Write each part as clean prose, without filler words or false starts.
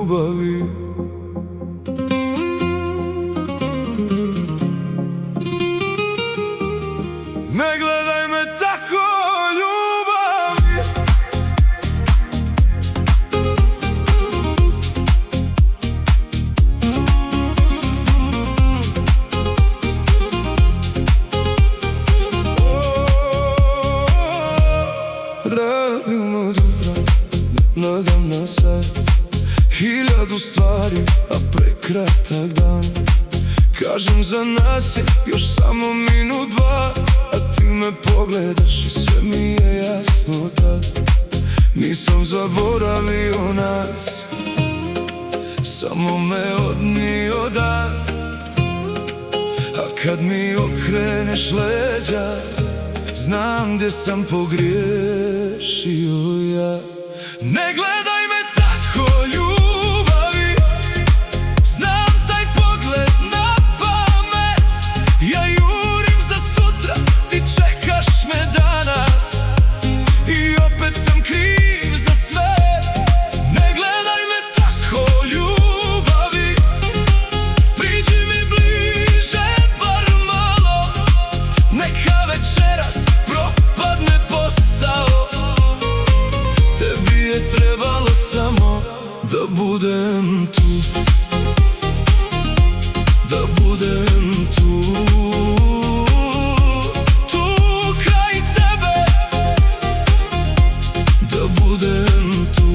ljubavi. Ne gledaj me tako, ljubavi. Radim od jutra, nadam na sat, 1000 stvari, a prekratak dan. Kažem za nas je još samo minut, dva, a ti me pogledaš i sve mi je jasno tad. Nisam zaboravio nas, samo me odnio dan. A kad mi okreneš leđa, znam gdje sam pogriješio ja. Ne gledaj me tako, ljubavi, znam taj pogled na pamet. Ja jurim za sutra, ti čekaš me danas, i opet sam kriv za sve. Ne gledaj me tako, ljubavi, priđi mi bliže bar malo. Neka večeras propadne posao, tebi je trebalo samo da budem tu, da budem tu, tu kraj tebe, da budem tu.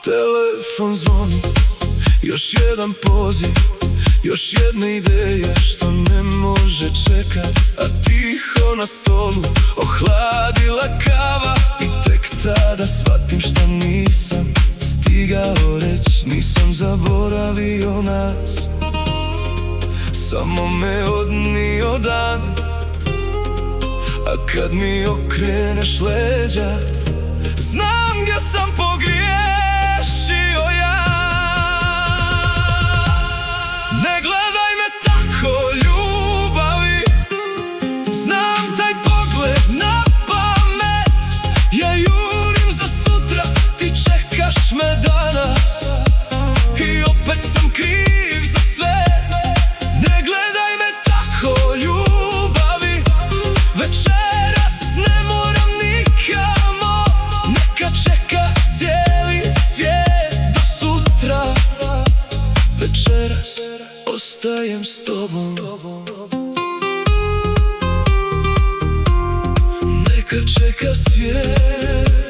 Telefon zvoni, još jedan poziv, još jedna ideja što ne može čekat. A tiho na stolu ohladila kava, i tek tada shvatim šta nisam stigao reć. Nisam zaboravio nas, samo me odnio dan. A kad mi okreneš leđa, znam gdje sam pogriješio ja. Ne gledaj me tako, ljubavi, znam taj pogled na pamet. Ja jurim za sutra, ti čekaš me danas, i opet sam kriv za sve. Ne gledaj me tako, ljubavi, večeras ne moram nikamo. Neka čeka cijeli svijet do sutra, večeras ostajem s tobom. Neka čeka svijet.